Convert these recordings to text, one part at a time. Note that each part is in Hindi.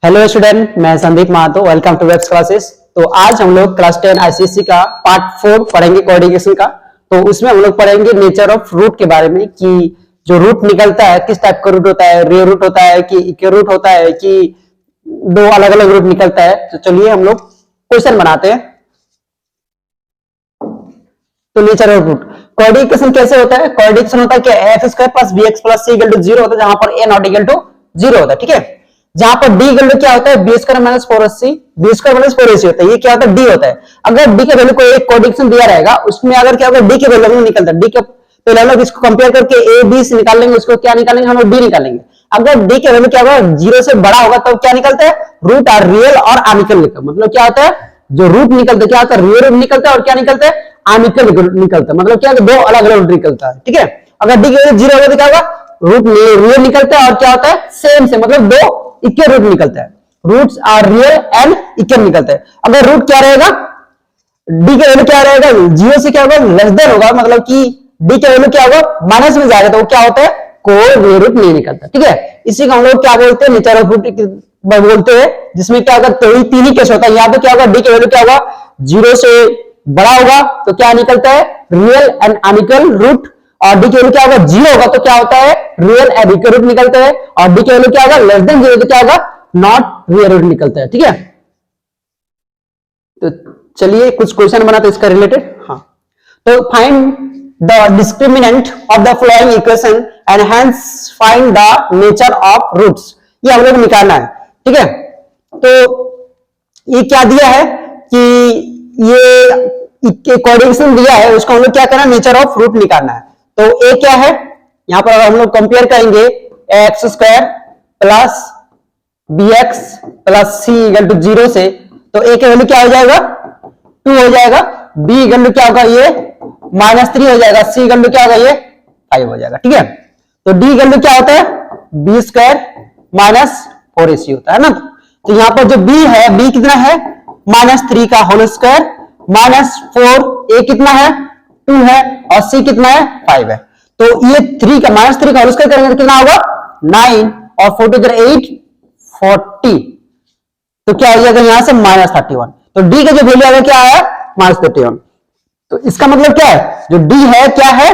हेलो स्टूडेंट, मैं Sandeep Mahato. Welcome to Webs classes. तो आज हम लोग क्लास 10 आईसीएसई का पार्ट 4 पढ़ेंगे कोऑर्डिनेशन का। तो उसमें हम लोग पढ़ेंगे नेचर ऑफ रूट के बारे में कि जो रूट निकलता है किस टाइप का रूट होता है, रियल रूट होता है कि इक्वल रूट होता है कि दो अलग अलग रूट निकलता है। तो चलिए हम लोग क्वेश्चन बनाते हैं। तो नेचर ऑफ रूट कोऑर्डिनेशन कैसे होता है? कोऑर्डिनेशन होता है कि F square plus B x plus C equal to 0 होता है, जहां पर ए नॉट इक्वल टू 0 होता है। ठीक है, जहां पर डी इक्वल टू क्या होता है, B square minus 4ac, B square minus 4ac होता है। ये क्या होता है, डी होता है। अगर डी के वैल्यू को एक कोऑर्डिनेशन दिया रहेगा, उसमें अगर क्या होगा, डी के वैल्यू निकलता है। डी के पहले हम लोग इसको कंपेयर करके ए बी से निकाल लेंगे, उसको क्या निकालेंगे, हम लोग डी निकालेंगे। अगर डी के वैल्यू क्या होगा, 0 से बड़ा होगा, तब क्या निकलता है, रूट आर रियल और अनइक्वल निकलता है। मतलब क्या होता है, जो रूट निकलता है क्या होता है, रियल रूट निकलता है और क्या निकलता है, अनइक्वल निकलता है। मतलब क्या दो अलग अलग रूट निकलता है। ठीक है, अगर डी के वैल्यू 0 होगा तो क्या होगा, रूट रियल निकलता है और क्या होता है, सेम से मतलब दो इक्वल रूट निकलता है। Roots are real and equal निकलता है। अगर रूट क्या रहेगा, डी के वैल्यू क्या रहेगा, 0 से क्या होगा, लेस देन होगा, मतलब कि डी के वैल्यू क्या होगा, माइनस में जाएगा, तो वो क्या होता है, कोई रियल रूट नहीं निकलता। ठीक है, इसी को हम लोग क्या बोलते हैं, नेचर ऑफ रूट बोलते हैं, जिसमें क्या होगा, तीन ही केस होता है। यहाँ पे क्या होगा, डी के वैल्यू क्या होगा, 0 से बड़ा होगा तो क्या निकलता है, रियल एंड अनइक्वल रूट। और डी के वैल्यू क्या होगा, 0 होगा तो क्या होता है, रियल एंड इक्वल रूट निकलता है। और डी के वैल्यू क्या होगा, लेस देन 0 तो क्या होगा, नॉट रियल रूट निकलता है। ठीक है, तो चलिए कुछ क्वेश्चन बनाते इसका रिलेटेड। हाँ, तो find the discriminant of the following equation and hence find the nature of roots. ये हम लोग निकालना है। ठीक है, तो ये क्या दिया है कि ये कोऑर्डिनेशन दिया है, उसको हम लोग क्या करना है, नेचर ऑफ रूट निकालना है। तो ए क्या है, यहां पर हम लोग कंपेयर करेंगे X square plus B x plus C equal to 0 से, तो ए के वैल्यू क्या हो जाएगा, 2 हो जाएगा। बी इक्वल टू क्या होगा, ये -3 हो जाएगा। सी इक्वल टू क्या होगा, ये 5 हो जाएगा। ठीक है, तो डी इक्वल टू क्या होता है, बी स्क्वायर माइनस 4ac होता है ना। तो यहां पर जो बी है, बी कितना है, -3 का होल स्क्वायर माइनस 4, ए कितना है, 2 है, और सी कितना है, 5 है। तो ये 3 का -3 का होल स्क्वायर करेंगे तो कितना होगा, 9, और 4 टू 8 40, तो क्या हो जाएगा यहां से -31। तो डी का जो वैल्यू आएगा क्या है, -31। तो इसका मतलब क्या है, जो डी है क्या है,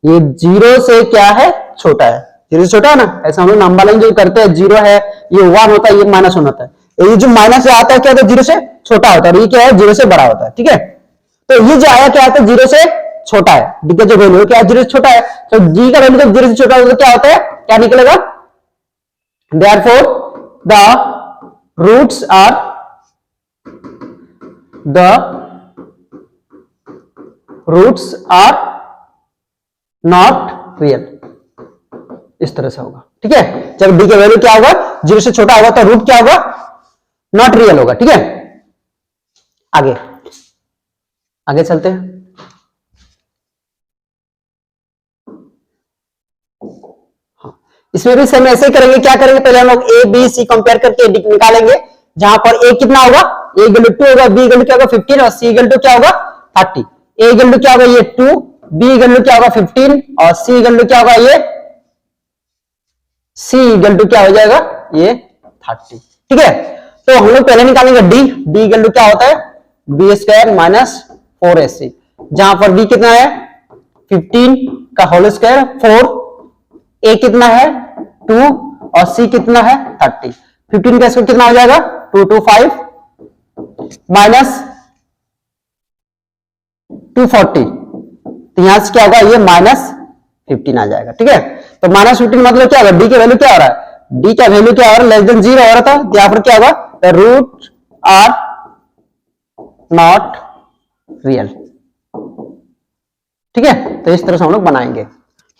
ये 0 से क्या है, छोटा है। 0 से छोटा है ना, ऐसा हम लोग नंबर लाइन जो करते हैं, 0 है, ये 1 होता है, ये -1 होता है। ये जो माइनस से आता है क्या, तो 0 से छोटा होता है, और ये क्या है, 0 से बड़ा होता है। ठीक है, तो ये जो आया क्या आता है, 0 से छोटा है। डी का जो वैल्यू क्या है, 0 से छोटा है। तो डी का वैल्यू जब 0 से छोटा होगा तो क्या होता है, क्या निकलेगा, therefore the roots are not real। इस तरह से होगा। ठीक है, जब डी का वैल्यू क्या होगा, 0 से छोटा होगा तो रूट क्या होगा, नॉट रियल होगा। ठीक है, आगे आगे चलते हैं। इसमें भी सेम ऐसे ही करेंगे। क्या करेंगे, पहले हम लोग ए बी सी कंपेयर करके निकालेंगे, जहां पर ए कितना होगा, ए इक्वल टू 2 होगा, बी इक्वल टू क्या होगा 15, और सी इक्वल टू क्या होगा 30। ए इक्वल टू क्या होगा, ये 2, बी इक्वल टू क्या होगा 15, और सी इक्वल टू क्या होगा, ये सी इक्वल टू क्या हो जाएगा, ये 30। ठीक है, तो हम लोग पहले निकालेंगे डी। डी इक्वल टू क्या होता है, बी स्क्वायर माइनस 4ac, जहां पर बी कितना है, 15 का होल स्क्वायर 4, ए कितना है 2, और सी कितना है 30। 15 का स्क्वायर कितना हो जाएगा, 2 2 5 माइनस 240, तो यहां से क्या होगा, ये -15 आ जाएगा। ठीक है, तो -15 मतलब क्या होगा, डी के वैल्यू क्या हो रहा है, डी का वैल्यू क्या हो रहा है, लेस देन 0 हो रहा था, यहां पर क्या होगा, the root are not real. ठीक है, तो इस तरह से हम लोग बनाएंगे।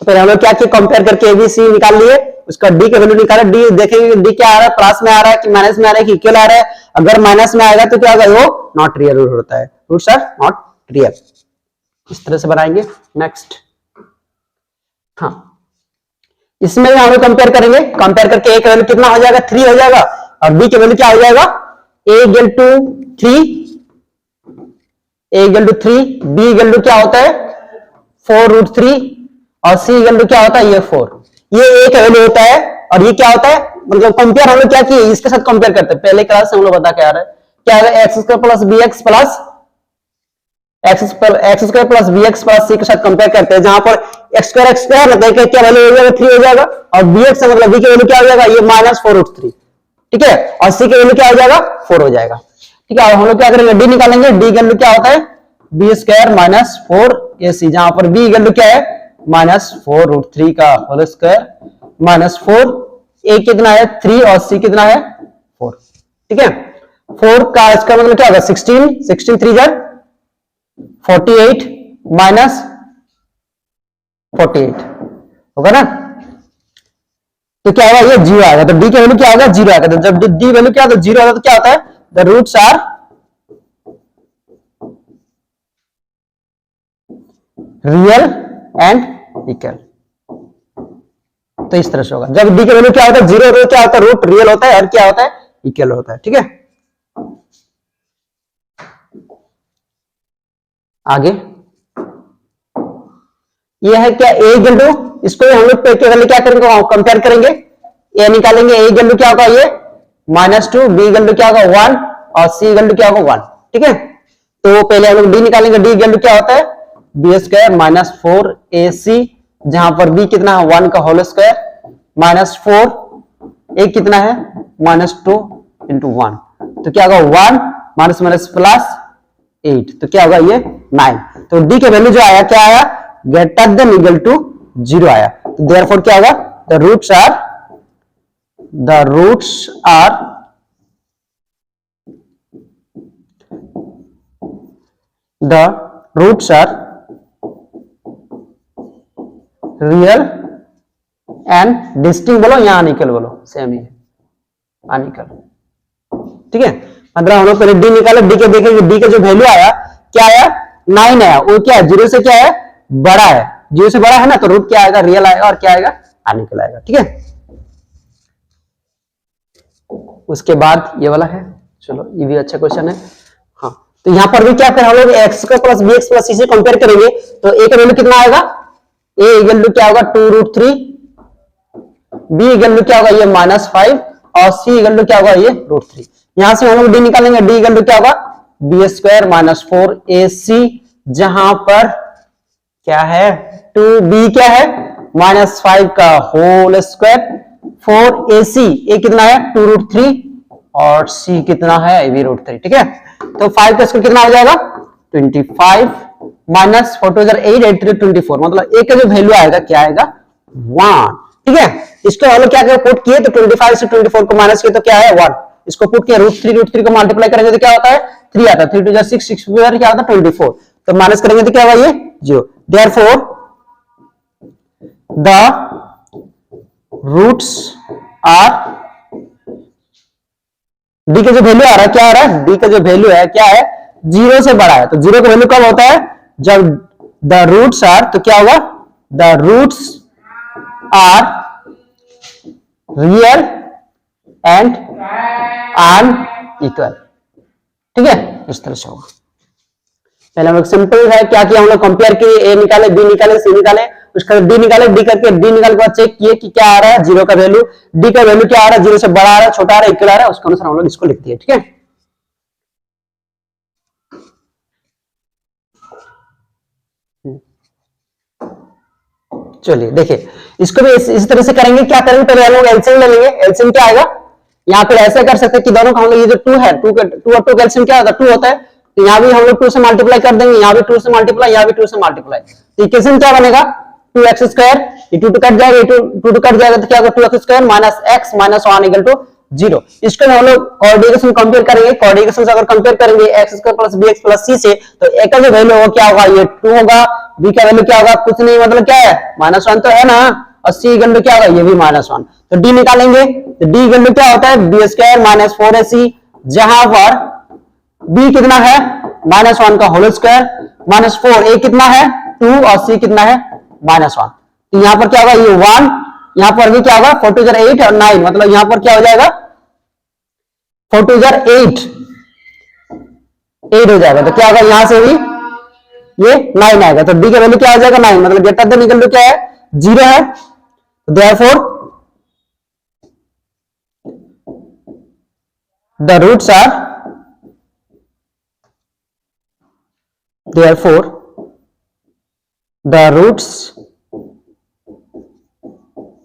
तो पहले हम लोग क्या किया, कंपेयर करके एबीसी निकाल लिए, उसका डी का वैल्यू निकाला। डी देखेंगे डी क्या आ रहा है, प्लस में आ रहा है कि माइनस में आ रहा है कि इक्वल आ रहा है। अगर माइनस में आएगा तो क्या होगा, वो नॉट रियल रूट होता है, रूट्स आर नॉट रियल। इस तरह से बनाएंगे। नेक्स्ट, हाँ, इसमें हम लोग कंपेयर करेंगे। कंपेयर करके ए का वैल्यू कितना हो जाएगा, 3 हो जाएगा, और बी का वैल्यू क्या हो जाएगा, a equal to 3, a equal to 3, b equal to क्या होता है 4√3, और सी इक्वल टू क्या होता है, ये 4। ये ए का वैल्यू होता है, और ये क्या होता है मतलब कंपेयर हम लोग क्या किए, इसके साथ कंपेयर करते हैं। पहले क्लास से हम लोग बता के आ रहे हैं क्या है, x square plus B x plus x square plus B x plus c के साथ कंपेयर करते हैं, जहां पर एक्स स्क्वायर रहता है क्या वैल्यू हो जाएगा 3 हो जाएगा, और बी एक्स मतलब बी की वैल्यू क्या हो जाएगा ये -4√3, ठीक है, और सी की वैल्यू क्या हो जाएगा 4 हो जाएगा, ठीक है। हम लोग क्या करेंगे, डी निकालेंगे, डी की वैल्यू क्या होता है बी स्क्वायर माइनस 4ac, जहां पर बी की वैल्यू क्या है -4√3 का होल स्क्वायर -4, ए कितना है 3 और सी कितना है 4, ठीक है। 4 का इसका मतलब क्या होगा 16 3 जा 48 माइनस 48 होगा ना, तो क्या होगा ये 0 आएगा, तो डी की वैल्यू क्या होगा 0 आएगा। तो जब डी वैल्यू क्या होता है 0 आएगा तो क्या होता है the roots are real and equal, तो इस तरह से होगा। जब डी की वैल्यू क्या होता है 0 होता है, क्या होता है रूट रियल होता है और क्या होता है इक्वल होता है, ठीक है। आगे ये है क्या ए इक्वल टू, इसको हम लोग पे वैल्यू क्या करेंगे कंपेयर करेंगे, ए निकालेंगे, ए इक्वल टू क्या होगा ये -2, बी इक्वल टू क्या होगा 1 और सी इक्वल टू क्या होगा 1, ठीक है। तो पहले हम लोग डी निकालेंगे, डी इक्वल टू क्या होता है बी स्क्वायर -4ac, जहां पर बी कितना है 1 का होल स्क्वायर -4, ए कितना है -2 × 1, तो क्या होगा 1 माइनस माइनस प्लस 8, तो क्या होगा ये 9। तो डी के वैल्यू जो आया क्या आया ग्रेटर देन इक्वल टू 0 आया, तो देयरफॉर क्या होगा the roots are real and distinct, बोलो या अनइक्वल बोलो सेम ही है अनइक्वल, ठीक है। मतलब हम लोग पहले डी निकाले, डी के देखेंगे, डी का जो वैल्यू आया क्या आया 9 आया, वो क्या है 0 से क्या है बड़ा है, 0 से बड़ा है ना, तो रूट क्या आएगा रियल आएगा और क्या आएगा अनइक्वल आएगा, ठीक है। उसके बाद ये वाला है, चलो ये भी अच्छा क्वेश्चन है, हाँ। तो यहाँ पर भी क्या फिर हम लोग x square plus B x plus c से कंपेयर करेंगे, तो ए का वैल्यू कितना आएगा, ए इक्वल टू क्या होगा 2√3, बी इक्वल टू क्या होगा ये -5 और सी इक्वल टू क्या होगा ये √3। यहां से हम लोग डी निकालेंगे, डी इक्वल टू क्या होगा बी स्क्वायर -4ac, जहां पर क्या है 2b क्या है -5 का होल स्क्वायर 4ac, ए कितना है 2√3 और c कितना है ये भी √3, ठीक है। तो 5 का स्क्वायर कितना हो जाएगा 25 माइनस 4 2 8 8 3 24, मतलब ए का जो वैल्यू आएगा क्या आएगा 1, ठीक है। इसको हम लोग क्या पुट किए तो 25 से 24 को माइनस किए तो क्या है 1, इसको पुट किया √3 को मल्टीप्लाई करेंगे तो क्या होता है 3 आता है, 3 2 6 6 क्या होता है 24, तो माइनस करेंगे तो क्या होगा ये 0, therefore the roots are, D का जो वैल्यू आ रहा है क्या आ रहा है, डी का जो वैल्यू है क्या है 0 से बड़ा है, तो 0 का वैल्यू कब होता है जब द रूट्स आर, तो क्या होगा the roots are real and unequal, ठीक है, इस तरह से होगा। पहले हम लोग सिंपल है क्या किया, हम लोग कंपेयर किए, ए निकाले, बी निकाले, सी निकाले, उसका डी निकाले, डी करके डी निकाल के बाद चेक किए कि क्या आ रहा है 0 का वैल्यू, डी का वैल्यू क्या आ रहा है 0 से बड़ा आ रहा है, छोटा आ रहा है, इक्वल आ रहा है, उसके अनुसार हम लोग इसको लिख दिए, ठीक है। चलिए देखिए इसको भी इस तरह से करेंगे, क्या करेंगे पहले हम लोग एलसीएम ले लेंगे, एलसीएम क्या आएगा, यहाँ पे ऐसे कर सकते हैं कि दोनों का हम लोग ये जो 2 है 2 और 2 का एलसीएम क्या होता है 2 होता है, तो यहाँ भी हम लोग 2 से मल्टीप्लाई कर देंगे, यहाँ भी 2 से मल्टीप्लाई, यहाँ भी 2 से मल्टीप्लाई, तो इक्वेशन क्या बनेगा 2x², ये 2 कट जाएगा, ये 2 कट जाएगा तो क्या होगा 2x² minus x minus 1 equal to 0। इसको हम लोग कोऑर्डिनेशन कंपेयर करेंगे, कोऑर्डिनेशन अगर कंपेयर करेंगे x² plus bx plus c से, तो a का जो वैल्यू होगा क्या होगा ये 2 होगा, b का वैल्यू क्या होगा कुछ नहीं, मतलब क्या है -1 तो है ना, और c इक्वल टू क्या होगा ये भी -1, तो d निकालेंगे, तो d इक्वल टू क्या होता है b² - 4ac, जहां पर b कितना है -1 का होल स्क्वायर -4, a कितना है 2 और c कितना है -1, तो यहाँ पर क्या होगा ये 1, यहाँ पर भी क्या होगा 4 2 8 और 9, मतलब यहाँ पर क्या हो जाएगा 4 2 8 हो जाएगा, तो क्या होगा यहां से भी ये 9 आएगा, तो डी का वैल्यू क्या हो जाएगा 9, मतलब ग्रेटर देन इक्वल टू क्या है 0 है, तो therefore the roots are therefore the roots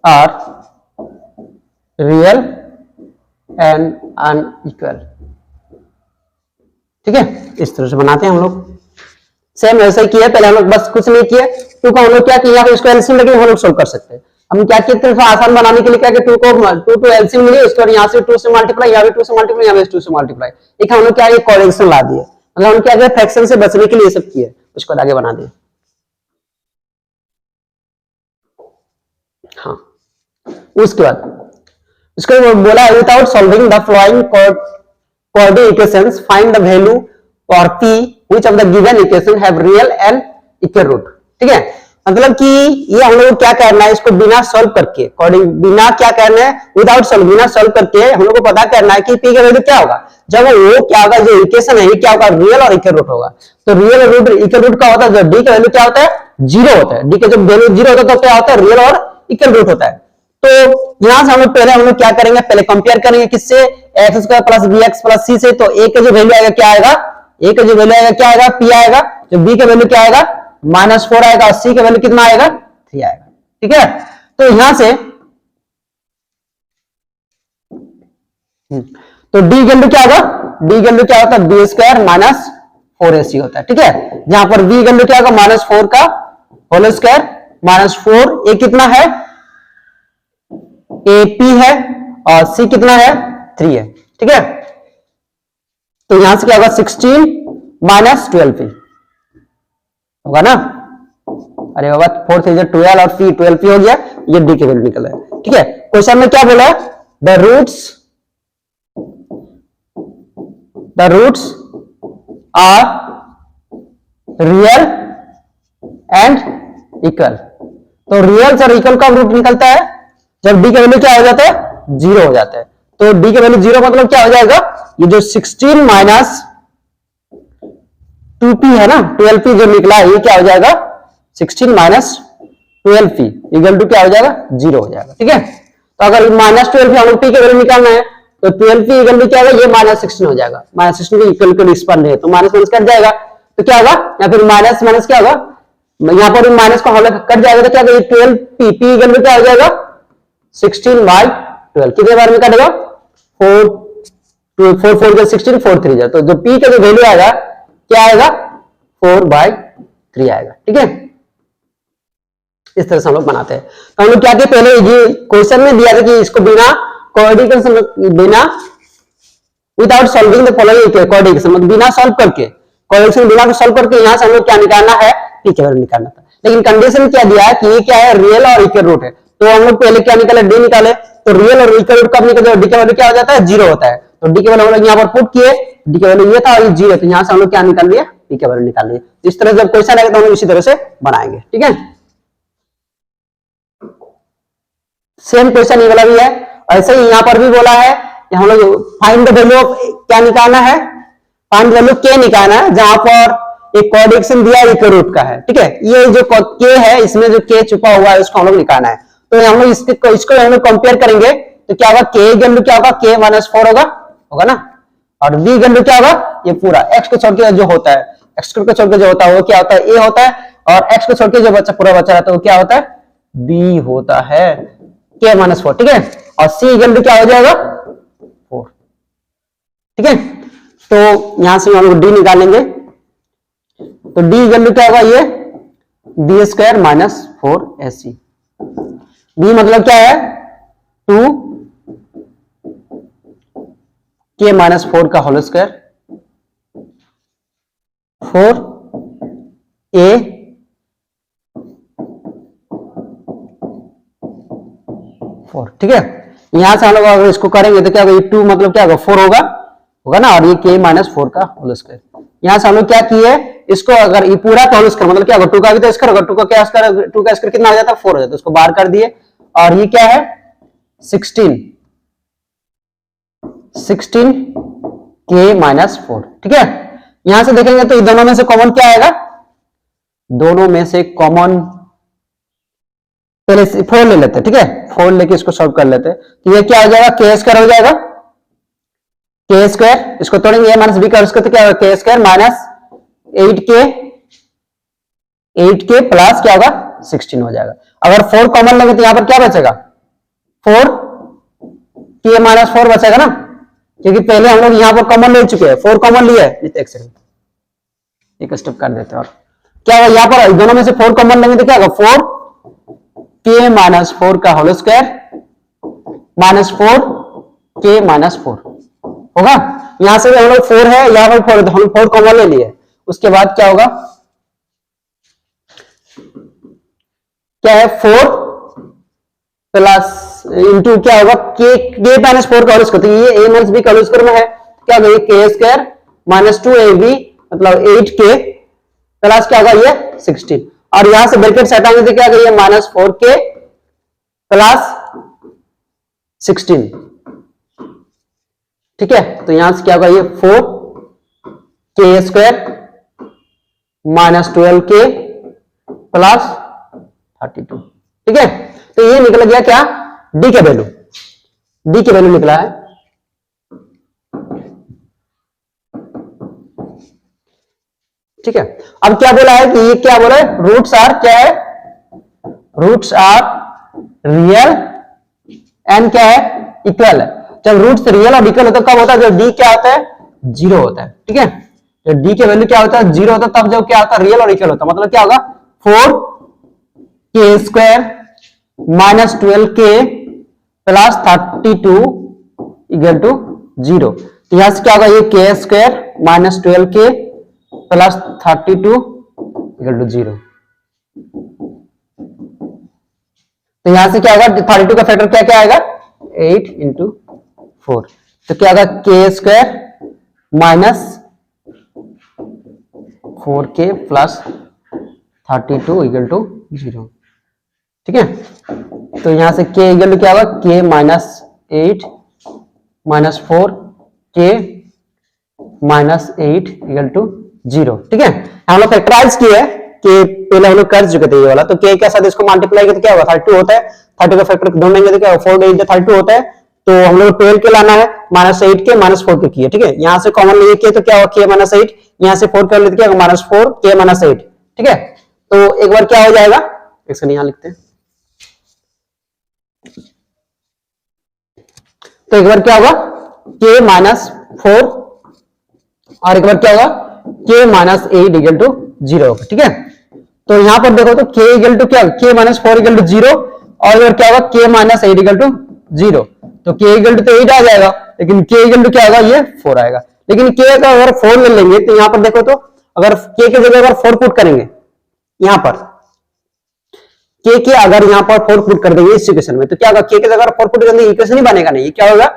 are real and unequal। ठीक है, इस तरह से बनाते हैं हम लोग। सेम ऐसा ही किया, पहले हम लोग बस कुछ नहीं किया, टू को हम लोग क्या किया, इसको एलसीएम लेके हम लोग सोल्व कर सकते हैं। हम क्या किए थे, आसान बनाने के लिए क्या कि टू को एलसीएम मिली, उसके बाद यहाँ से 2 से मल्टीप्लाई, यहाँ भी 2 से मल्टीप्लाई, यहाँ भी 2 से मल्टीप्लाई, एक हम लोग क्या ये कोएफिशिएंट ला दिए, मतलब हम क्या किया फ्रैक्शन से बचने के लिए सब किए, उसको आगे बना दिए। हाँ, उसके बाद इसको बोला without solving the following coordinate equations find the value of p which of the given equation have real and equal root. ठीक है, मतलब कि ये हम लोग क्या करना है, इसको बिना सॉल्व करके बिना क्या करना है, विदाउट सॉल्व, बिना सॉल्व करके हम लोग को पता करना है कि p का वैल्यू क्या होगा। जब वो क्या होगा, जो इक्वेशन है ये क्या होगा, रियल और इक्वल रूट होगा। तो रियल और रूट इक्वल रूट का होता है, जब d का वैल्यू क्या होता है, 0 होता है। d का जब वैल्यू 0 होता है तो क्या होता है, रियल और इक्वल रूट होता है। तो यहां से हम लोग पहले क्या करेंगे, पहले कंपेयर करेंगे किससे, x square plus B x plus c से। तो ए का जो वैल्यू आएगा क्या आएगा, ए का जो वैल्यू आएगा क्या आएगा, पी आएगा। जो बी का वैल्यू क्या आएगा, -4 आएगा, और सी का वैल्यू कितना आएगा, 3 आएगा। ठीक है, तो यहां से तो डी वैल्यू क्या होगा, डी वैल्यू क्या होता है, बी स्क्वायर माइनस 4ac होता है। ठीक है, जहां पर बी वैल्यू क्या होगा, -4 का होल स्क्वायर -4, ए कितना है, AP है, और C कितना है, 3 है। ठीक है, तो यहां से क्या होगा, 16 माइनस 12p होगा ना। अरे बाबा 4 से 12 और p 12p हो गया, ये d के वैल्यू निकल रहा है। ठीक है, क्वेश्चन में क्या बोला है, the roots are real and equal. तो रियल और इक्वल का रूट निकलता है जब d का वैल्यू क्या हो जाता है, 0 हो जाता है। तो d का वैल्यू 0 मतलब क्या हो जाएगा, ये जो 16 माइनस 2p है ना, 12p जो निकला है ये क्या हो जाएगा, 16 माइनस 12p इक्वल टू क्या हो जाएगा, 0 हो जाएगा। ठीक है, तो अगर -12p हम लोग p के वैल्यू निकालना है तो 12p इक्वल टू क्या होगा, ये -16 हो जाएगा। -16 के इक्वल टू रिस्पॉन्ड है तो माइनस कट जाएगा, तो क्या होगा, या फिर माइनस माइनस क्या होगा, यहां पर माइनस को हम कट जाएगा, तो क्या होगा, 12p p इक्वल टू क्या हो जाएगा, 16/12 कितने बार में कटेगा, 4 4 का 16 4 3 जा, तो जो p का जो वैल्यू आएगा क्या आएगा, 4/3 आएगा। ठीक है, इस तरह से हम लोग बनाते हैं। तो हम लोग क्या किए, पहले ये क्वेश्चन में दिया था कि इसको बिना कोऑर्डिनेशन, बिना without solving the following coordination, मतलब बिना सॉल्व करके, कोऑर्डिनेशन बिना सॉल्व करके यहां से हम लोग क्या निकालना है, p के वैल्यू निकालना था। लेकिन कंडीशन क्या दिया है कि ये क्या है, रियल और इक्वल रूट है। तो हम लोग पहले क्या निकाले, डी निकाले। तो रियल और इक्वल रूट कब निकलता है, डी का वैल्यू क्या हो जाता है, 0 होता है। तो डी का वैल्यू हम लोग यहाँ पर पुट किए, डी का वैल्यू ये था और ये 0, तो यहाँ से हम लोग क्या निकाल लिए, पी का वैल्यू निकाल लिए। इस तरह से जब क्वेश्चन आएगा तो हम लोग इसी तरह से बनाएंगे। ठीक है, सेम क्वेश्चन ये वाला भी है। ऐसे ही यहाँ पर भी बोला है हम लोग फाइंड द वैल्यू ऑफ क्या निकालना है, फाइंड वैल्यू के निकालना है, जहां पर एक कोऑर्डिनेशन दिया इक्वल रूट का है। ठीक है, ये जो के है इसमें जो के छुपा हुआ है उसको हम लोग निकालना है। तो हम लोग इसको हम लोग कंपेयर करेंगे तो क्या होगा, के वैल्यू क्या होगा, के -4 होगा ना, और बी वैल्यू क्या होगा, ये पूरा एक्स को छोड़ के जो होता है, एक्स को छोड़ के जो होता है वो क्या होता है, ए होता है, और एक्स को छोड़ के जो बच्चा पूरा बचा रहता है वो क्या होता है, बी होता है, के -4। ठीक है, और सी वैल्यू क्या हो जाएगा, 4। ठीक है, तो यहां से हम लोग डी निकालेंगे। तो डी वैल्यू क्या होगा, ये बी स्क्वायर -4ac। बी मतलब क्या है, 2 के -4 का होल स्क्वायर, 4 a ठीक है, यहां से हम लोग अगर इसको करेंगे तो क्या होगा, 2 मतलब क्या होगा, 4 होगा ना, और ये के -4 का होल स्क्वायर। यहां से हम लोग क्या किए, इसको अगर ये पूरा का होल स्क्वायर मतलब क्या होगा, 2 का भी तो स्क्वायर होगा, 2 का क्या स्क्वायर, 2 का स्क्वायर कितना आ जाता है, 4 हो जाता है, उसको बाहर कर दिए। और ये क्या है, 16 के -4। ठीक है, यहां से देखेंगे तो दोनों में से कॉमन क्या आएगा, दोनों में से कॉमन पहले 4 ले लेते हैं। ठीक है, 4 लेके इसको सॉल्व कर लेते हैं। तो ये क्या हो जाएगा, के स्क्वायर हो जाएगा, के स्क्वायर, इसको तोड़ेंगे a माइनस बी का, उसको तो क्या होगा के स्क्वायर माइनस 8k प्लस क्या होगा 16 हो जाएगा। अगर 4 कॉमन लेंगे तो यहां पर क्या बचेगा 4k माइनस 4 बचेगा ना, क्योंकि पहले हम लोग यहां पर कॉमन ले चुके हैं, 4 कॉमन लिया है। एक सेकंड एक स्टेप कर देते हैं। और क्या होगा यहाँ पर दोनों में से 4 कॉमन लेंगे तो क्या होगा 4k माइनस 4 का whole square minus 4k minus 4 होगा। यहां से भी हम लोग 4 है, यहां पर 4 है, तो हम 4 कॉमन ले लिए। उसके बाद क्या होगा, क्या है 4 प्लस इंटू क्या होगा के माइनस 4 का होल स्क्वायर, तो ये a माइनस बी का होल स्क्वायर में है, क्या होगा ये के स्क्वायर माइनस 2ab मतलब 8k प्लस क्या होगा ये 16, और यहां से ब्रैकेट हटाएंगे तो क्या होगा ये माइनस 4k प्लस 16, ठीक है। तो यहां से क्या होगा ये 4k square minus 12k plus 32, ठीक है। तो ये निकल गया क्या डी के वैल्यू, डी के वैल्यू निकला है। ठीक है, अब क्या बोला है कि ये क्या बोला है रूट्स आर क्या है, रूट्स आर रियल एंड क्या है इक्वल है। जब रूट्स रियल और इक्वल होता है कब होता है, जब डी क्या होता है 0 होता है, ठीक है। जब डी के वैल्यू क्या होता है 0 होता है, तब जब क्या होता है रियल और इक्वल होता है, मतलब क्या होगा 4k square minus 12k plus 32 equal to 0। तो यहां से क्या होगा ये k square minus 12k plus 32 equal to 0। तो यहां से क्या होगा 32 का फैक्टर क्या क्या आएगा 8 इंटू 4, तो क्या होगा k square minus 4k plus 32 equal to 0, ठीक है। तो यहां से k इक्वल टू क्या होगा k minus 8 minus 4k minus 8 equal to 0, ठीक है। हम लोग फैक्टराइज किए कि पहले हम लोग कर चुके थे ये वाला, तो k के साथ इसको मल्टीप्लाई किया तो क्या होगा 32 होता है, 30 का फैक्टर ढूंढेंगे तो क्या होगा 4 इंटू 32 होता है, तो हम लोग 12 के लाना है माइनस 8 के माइनस 4 के किए, ठीक है। यहां से कॉमन लिए के तो क्या होगा k माइनस 8, यहां से 4 कर लेते क्या होगा माइनस 4 k माइनस 8, ठीक है। तो एक बार क्या हो जाएगा इसको यहां लिखते हैं, तो एक बार क्या होगा k माइनस 4 और एक बार क्या होगा k माइनस 8 इक्वल टू 0 होगा, ठीक है। तो यहां पर देखो तो k इक्वल टू क्या k माइनस 4 इक्वल टू 0 और इधर क्या होगा k माइनस 8 इक्वल टू 0, तो k इक्वल टू तो 8 आ जाएगा, लेकिन k इक्वल टू क्या होगा ये 4 आएगा। लेकिन k का अगर 4 ले लेंगे तो यहां पर देखो तो अगर k की जगह अगर 4 पुट करेंगे यहां पर k के अगर यहां पर 4 पुट कर देंगे इस इक्वेशन में, तो क्या होगा k की जगह 4 पुट कर देंगे इक्वेशन ही बनेगा नहीं, ये क्या होगा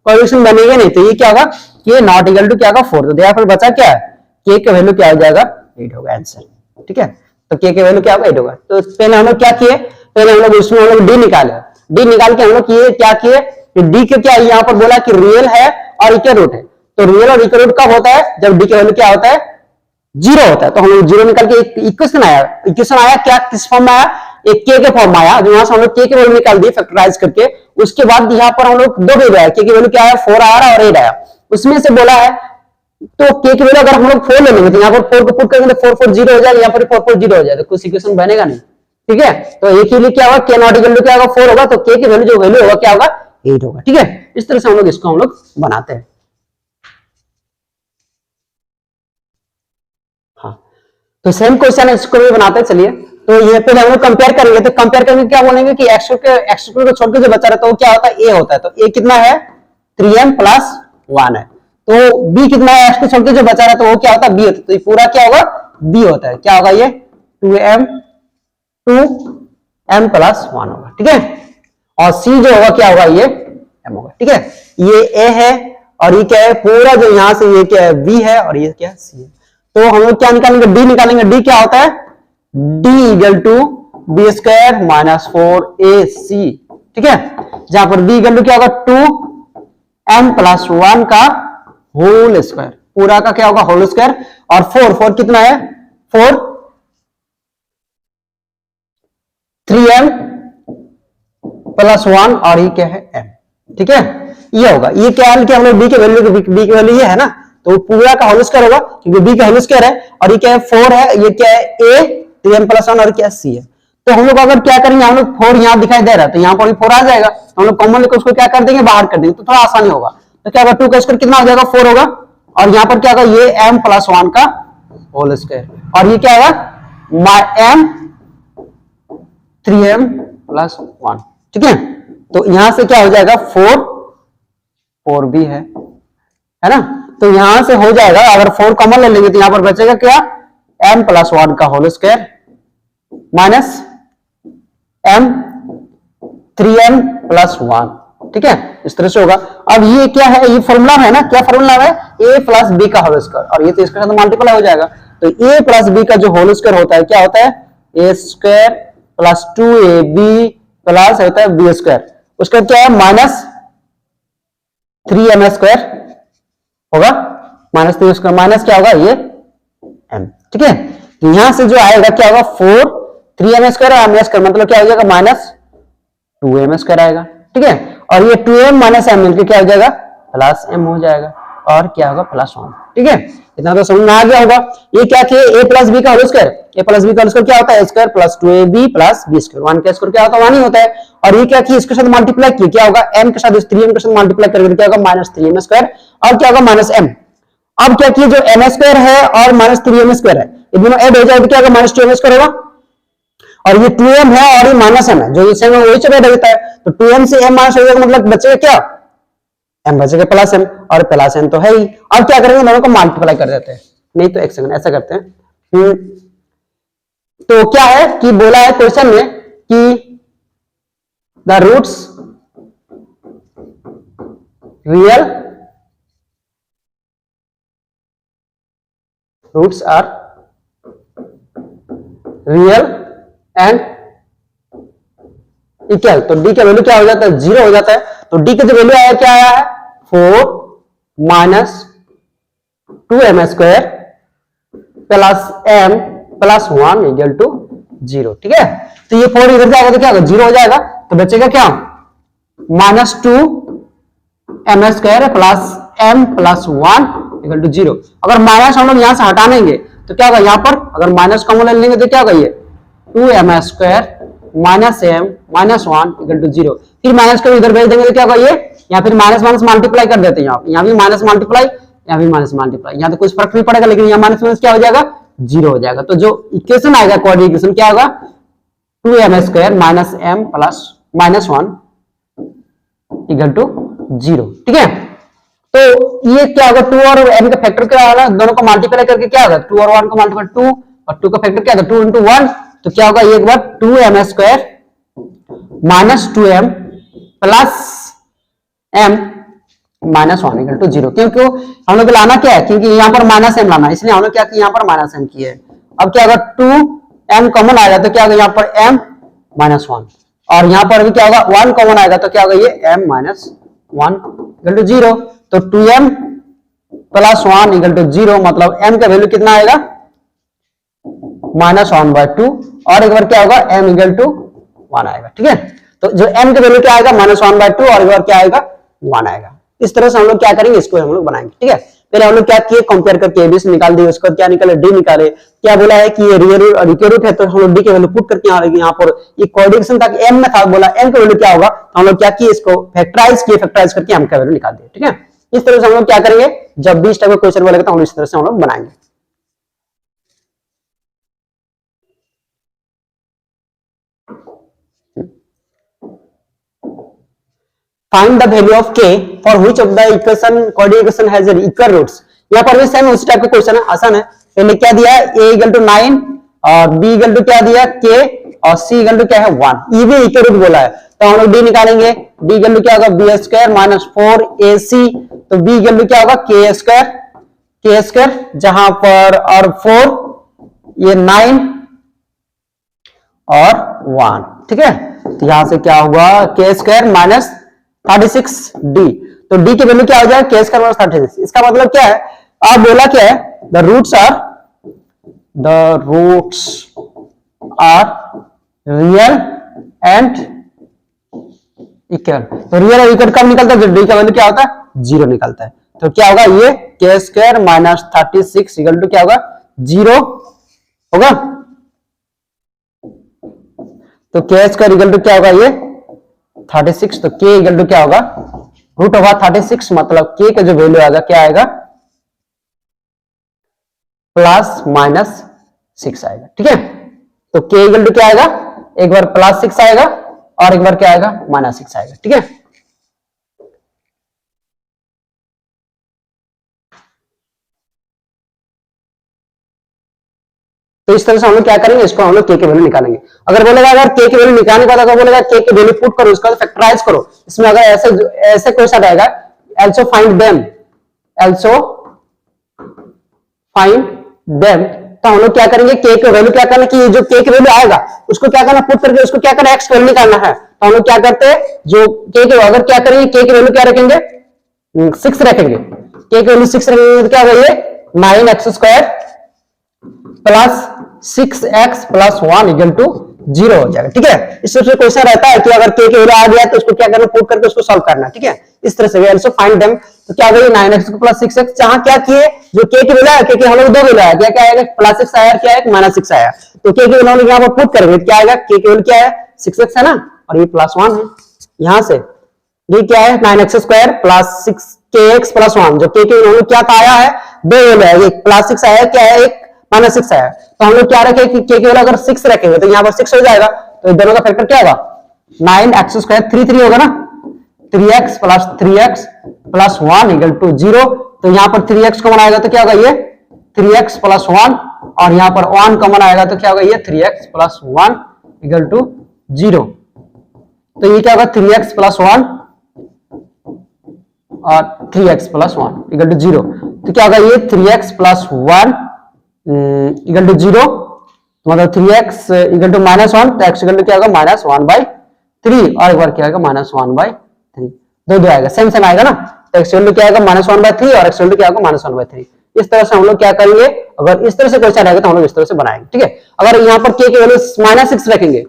कोएफिशिएंट बनेगा नहीं, तो ये क्या होगा k नॉट इक्वल टू क्या होगा 4, तो देयरफॉर बचा क्या है k का वैल्यू क्या हो जाएगा 8 होगा आंसर, ठीक है। तो k के वैल्यू क्या होगा 8 होगा। तो पहले हम लोग क्या किए, पहले हम लोग उसमें हम लोग d निकाले, d निकाल के हम लोग किए क्या किए कि d के क्या यहाँ पर बोला कि रियल है और इक्वल रूट है, तो रियल और इक्वल रूट कब होता है जब d के वैल्यू क्या होता है 0 होता है, तो हम लोग 0 निकाल के एक इक्वेशन आया क्या किस फॉर्म में आया एक k के फॉर्म में आया, वहां से हम लोग k के वैल्यू निकाल दी फैक्टराइज करके। उसके बाद यहाँ पर हम लोग दो वैल्यू आया, k की वैल्यू क्या आया 4 आया और 8 आया, उसमें से बोला है तो k की वैल्यू अगर हम लोग 4 ले लेंगे तो यहाँ पर 4 को पुट करेंगे तो 4 4 0 हो जाएगा, यहाँ पर 4 4 0 हो जाएगा, तो कुछ इक्वेशन बनेगा नहीं, ठीक है। तो एक ही लिए क्या होगा k नॉट इक्वल टू क्या होगा 4 होगा, तो k की वैल्यू जो वैल्यू होगा क्या होगा 8 होगा, ठीक है। इस तरह से हम लोग इसको हम लोग बनाते हैं। हाँ, तो सेम क्वेश्चन है इसको भी बनाते हैं, चलिए। तो ये पहले हम लोग कंपेयर करेंगे, तो कंपेयर करके क्या बोलेंगे कि x को छोड़ के जो बचा रहता है वो क्या होता है a होता है, तो a कितना है 3m प्लस 1 है, तो b कितना है x को छोड़ के जो बचा रहता है वो क्या होता है b होता है, तो ये पूरा क्या होगा b होता है, क्या होगा ये 2m प्लस 1 होगा, ठीक है। और c जो होगा क्या होगा ये m होगा, ठीक है। ये a है और ये क्या है पूरा जो यहां से ये क्या है b है और ये क्या है c है, तो हम लोग क्या निकालेंगे d निकालेंगे, d क्या होता है d equal to B square minus 4ac, ठीक है। जहां पर b इक्वल टू क्या होगा 2m प्लस 1 का होल स्क्वायर, पूरा का क्या होगा होल स्क्वायर, और 4 कितना है 4 3m प्लस 1 और ये क्या है m, ठीक है। ये होगा, ये क्या है कि हम लोग बी के वैल्यू, बी की वैल्यू ये है ना, तो पूरा का होल स्क्वायर होगा क्योंकि बी का होल स्क्वायर है, और ये क्या है 4 है, ये क्या है a 3m+1 और क्या सी है। तो हम लोग अगर क्या करेंगे, हम लोग 4 यहाँ दिखाई दे रहा है तो यहाँ पर भी 4 आ जाएगा, तो हम लोग कॉमन लेकर उसको क्या कर देंगे, बाहर कर देंगे, तो थोड़ा आसानी होगा। तो क्या होगा 2 का स्क्वायर कितना हो जाएगा 4 होगा, और यहाँ पर क्या होगा ये m+1 का होल स्क्वायर, और ये क्या होगा m 3m+1, ठीक है। तो यहां से क्या हो जाएगा 4 भी है ना, तो यहां से हो जाएगा, अगर 4 कॉमन ले लेंगे तो यहां पर बचेगा क्या m+1 का whole square minus m 3m+1, ठीक है, इस तरह से होगा। अब ये क्या है, ये फॉर्मूला है ना, क्या फॉर्मूला है, a प्लस बी का होल स्क्वायर, और ये तो इसके साथ मल्टीप्लाई हो जाएगा, तो a प्लस बी का जो होल स्क्वायर होता है क्या होता है, a square plus 2ab plus होता है बी स्क्वायर, उसका क्या है माइनस 3m स्क्वायर होगा, माइनस 3 स्क्वायर, माइनस क्या होगा ये m, ठीक है। तो यहां से जो आएगा क्या होगा 4 3m स्क्वायर और m स्क्वायर, मतलब क्या हो जाएगा माइनस 2m स्क्वायर आएगा, ठीक है, और ये 2m माइनस m मिलकर क्या हो जाएगा प्लस m हो जाएगा, और क्या होगा +1, ठीक है। इतना तो समझ में आ गया होगा। ये क्या किए a प्लस बी का whole square, a plus B का होल स्क्वायर क्या होता है square plus 2ab plus B square, 1 का स्क्वायर क्या होता है 1 ही होता है, और ये क्या किया इसके साथ मल्टीप्लाई किया, क्या होगा m के साथ इस 3m के साथ मल्टीप्लाई करके क्या होगा -3m स्क्वायर, और क्या होगा -m। अब क्या किया जो m स्क्वायर है और -3m स्क्वायर है ये दोनों ऐड हो जाएगा, क्या होगा -2m स्क्वायर होगा, और ये 2m है और ये -m है, जो ये सेम है वही सब ऐड होता है, तो 2m से m माइनस हो जाएगा, मतलब बचेगा क्या m बचेगा +m, और +m तो है ही। अब क्या करेंगे दोनों को मल्टीप्लाई कर देते हैं, नहीं तो एक सेकंड ऐसा करते हैं। तो क्या है कि बोला है क्वेश्चन में कि the roots are real and equal, तो डी का वैल्यू क्या हो जाता है 0 हो जाता है, तो डी का जो वैल्यू आया क्या आया है 4 minus 2m square plus m plus 1 equal to 0, ठीक है। तो ये 4 इधर जाएगा तो क्या होगा 0 हो जाएगा, तो बचेगा क्या -2m square plus m plus 1 equal to 0। अगर माइनस हम लोग यहां से हटा लेंगे तो क्या होगा, यहां पर अगर माइनस कॉमन ले लेंगे तो क्या होगा ये 2m square minus m minus 1 equal to 0, फिर माइनस को इधर भेज देंगे तो क्या होगा ये, या फिर माइनस माइनस मल्टीप्लाई कर देते हैं, यहाँ भी माइनस मल्टीप्लाई, यहाँ भी माइनस मल्टीप्लाई, यहाँ तो कुछ फर्क नहीं पड़ेगा, लेकिन यहाँ माइनस माइनस क्या हो जाएगा 0 हो जाएगा। तो जो इक्वेशन आएगा कोऑर्डिनेट इक्वेशन क्या होगा 2m square minus m plus -1 equal to 0, ठीक है। तो ये क्या होगा 2 और m का फैक्टर क्या होगा, दोनों को मल्टीप्लाई करके क्या होगा 2 और 1 का मल्टीप्लाई 2 और 2 का फैक्टर क्या होगा 2 into 1, तो क्या होगा एक बार 2m square minus 2m plus m minus 1 equal to 0, क्योंकि हम लोग लाना क्या है, क्योंकि यहाँ पर माइनस m लाना है, इसलिए हम लोग क्या किया यहाँ पर माइनस m किए। अब क्या होगा 2m कॉमन आएगा तो क्या होगा यहाँ पर m माइनस 1, और यहाँ पर भी क्या होगा 1 कॉमन आएगा तो क्या होगा ये m माइनस 1 इक्वल टू 0, तो 2m प्लस 1 इक्वल टू 0, मतलब m का वैल्यू कितना आएगा -1/2, और एक बार क्या होगा m इक्वल टू 1 आएगा, ठीक है। तो जो m का वैल्यू क्या आएगा -1/2, और एक बार क्या आएगा 1 आएगा। इस तरह से हम लोग क्या करेंगे इसको हम लोग बनाएंगे, ठीक है। पहले हम लोग क्या किए कंपेयर करके एबीसी निकाल दिए, उसके बाद क्या निकाले डी निकाले, क्या बोला है कि ये रियल और इक्वल रूट है, तो हम लोग डी के वैल्यू पुट करके यहाँ पर ये कोऑर्डिनेशन तक m में था, बोला m का वैल्यू क्या होगा, तो हम लोग क्या किए इसको फैक्टराइज किए, फैक्टराइज करके m का वैल्यू निकाल दिए, ठीक है। इस तरह से हम लोग क्या करेंगे जब भी इस टाइप का क्वेश्चन बोलेगा तो हम इस तरह से हम लोग बनाएंगे। Find the value of k for which of the equation coordinate equation has equal roots। यहाँ पर भी सेम उसी टाइप का क्वेश्चन है, आसान है। पहले क्या दिया है a इक्वल टू 9 और b इक्वल टू क्या दिया k और c इक्वल टू क्या है 1, ये भी इक्वल रूट बोला है, तो हम लोग d निकालेंगे, d इक्वल टू क्या होगा b स्क्वायर माइनस 4ac, तो b इक्वल टू क्या होगा k स्क्वायर जहां पर और 4 ये 9 और 1, ठीक है। तो यहां से क्या होगा k स्क्वायर माइनस 36d, तो d की वैल्यू क्या हो जाएगा k स्क्वायर माइनस 36, इसका मतलब क्या है, आप बोला क्या है the roots are real and equal, तो रियल और इक्वल कब निकलता है? जब डी का वैल्यू क्या होता है? 0 निकलता है। तो क्या होगा ये के स्क्वायर माइनस 36 इक्वल टू क्या होगा? 0 होगा। तो के स्क्वायर इक्वल टू क्या होगा? ये 36, तो के इक्वल टू क्या होगा? रूट होगा 36, मतलब के का जो वैल्यू आएगा क्या आएगा? प्लस माइनस 6 आएगा। ठीक है, तो के इक्वल टू क्या आएगा? एक बार प्लस 6 आएगा और एक बार क्या आएगा? माइनस 6 आएगा। ठीक है, तो इस तरह से हम लोग क्या करेंगे, इसको हम लोग के वैल्यू निकालेंगे। अगर बोलेगा अगर के वैल्यू निकालने के बाद अगर बोलेगा के वैल्यू पुट करो, उसका फैक्टराइज करो, इसमें अगर ऐसे ऐसे क्वेश्चन आएगा, also find them, also find them, तो हम लोग क्या करेंगे, के की वैल्यू क्या करना कि जो के की वैल्यू आएगा उसको क्या करना, पुट करके उसको क्या करना, एक्स वैल्यू निकालना है। तो हम लोग क्या करते हैं, जो के की अगर क्या करेंगे, के की वैल्यू क्या रखेंगे? 6 रखेंगे। के की वैल्यू 6 रखेंगे तो क्या होगा? ये 9x square plus 6x plus 1 equal to 0 हो जाएगा। ठीक है, इस तरह से क्वेश्चन रहता है कि अगर के की वैल्यू आ गया तो उसको क्या करना, पुट करके उसको सॉल्व करना। ठीक है, इस तरह से आल्सो फाइंड देम, तो क्या होगा? 9x प्लस 6x, जहां क्या किए, जो के की वैल्यू है, के की हम लोग दो वैल्यू है, क्या क्या आएगा? प्लस 6 आया, क्या है? माइनस 6 आया। तो के की वैल्यू हम लोग यहां पर पुट करेंगे, क्या आएगा? के की वैल्यू क्या है? 6x है ना, और ये प्लस 1 है। यहां से ये क्या है? 9x square plus 6kx plus 1, जो के की वैल्यू क्या आया है? दो वैल्यू है, एक प्लस 6 आया, क्या है? एक माइनस 6 आया। तो हम लोग क्या रखें कि के की वैल्यू अगर 6 रखेंगे तो यहाँ पर 6 हो जाएगा, तो दोनों का फैक्टर क्या होगा? 9x स्क्वायर 3 होगा ना, 3x plus 3x plus 1 equal to 0। तो यहाँ पर 3x कॉमन आएगा तो क्या होगा? ये 3x प्लस 1, और यहाँ पर 1 कॉमन आएगा तो क्या होगा? ये 3x प्लस 1 इक्वल टू 0। तो ये क्या होगा? 3x प्लस 1 और 3x प्लस 1 इक्वल टू 0। तो क्या होगा? ये 3x प्लस 1 इक्वल टू 0, मतलब 3x इक्वल टू माइनस 1, तो x इक्वल टू क्या होगा? माइनस 1/3, और एक बार क्या आएगा? माइनस 1/3, दो आएगा, सेम सेम आएगा ना। तो x इक्वल टू क्या आएगा? माइनस 1/3, और x इक्वल टू क्या होगा? माइनस 1/3। इस तरह से हम लोग क्या करेंगे, अगर इस तरह से क्वेश्चन आएगा तो हम लोग इस तरह से बनाएंगे। ठीक है, अगर यहाँ पर k की वैल्यू माइनस 6 रखेंगे,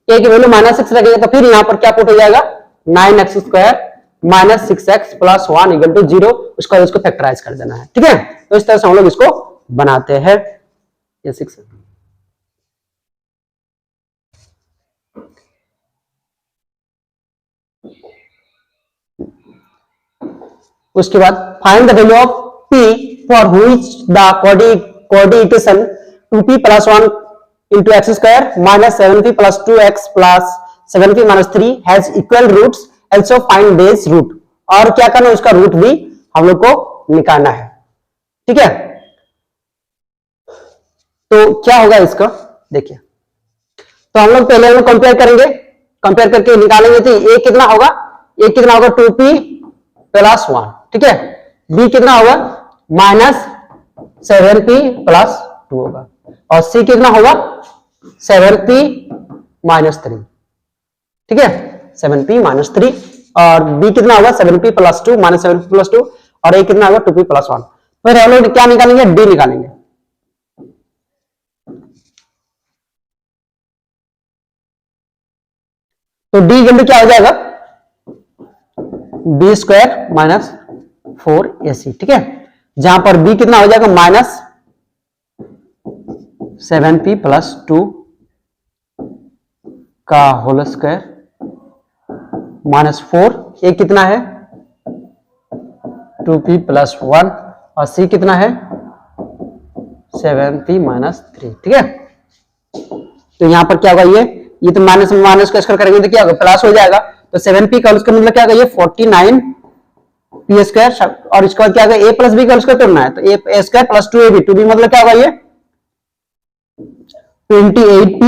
k की वैल्यू माइनस 6 रखेंगे, तो फिर यहाँ पर क्या पुट हो जाएगा? 9x square minus 6x plus 1 equal to 0, उसको फैक्टराइज कर देना है। ठीक है, तो इस तरह से हम लोग इसको बनाते हैं। ये 6 है। उसके बाद find the value of p for which the coordination 2p plus 1 into X square minus 7p plus 2x plus 7p minus 3 has equal roots, also find their root. और क्या करना है, उसका रूट भी हम लोग को निकालना है। ठीक है, तो क्या होगा इसका, देखिए, तो हम लोग पहले कंपेयर करेंगे, कंपेयर करके निकालेंगे। तो ये कितना होगा? ये कितना होगा? 2p plus 1। ठीक है, b कितना होगा? माइनस 7p प्लस 2 होगा, और c कितना होगा? 7p minus 3। ठीक है, 7p माइनस 3, और b कितना होगा? 7p plus 2 minus 7p plus 2, और a कितना होगा? 2p plus 1। फिर हम लोग क्या निकालेंगे? d निकालेंगे। तो d इक्वल क्या हो जाएगा? b square minus 4ac। ठीक है, जहां पर b कितना हो जाएगा? माइनस 7p प्लस 2 का होल स्क्वायर माइनस 4, a कितना है? 2p प्लस 1, और c कितना है? 7p minus 3। ठीक है, तो यहां पर क्या होगा? ये तो माइनस में माइनस का स्क्वायर करेंगे तो क्या होगा? प्लस हो जाएगा। तो 7p का उसका मतलब क्या होगा? ये 49p स्क्वायर, और इसका क्या होगा? a प्लस b का स्क्वायर तोड़ना है, तो a square plus 2ab, 2b मतलब क्या होगा? ये 28p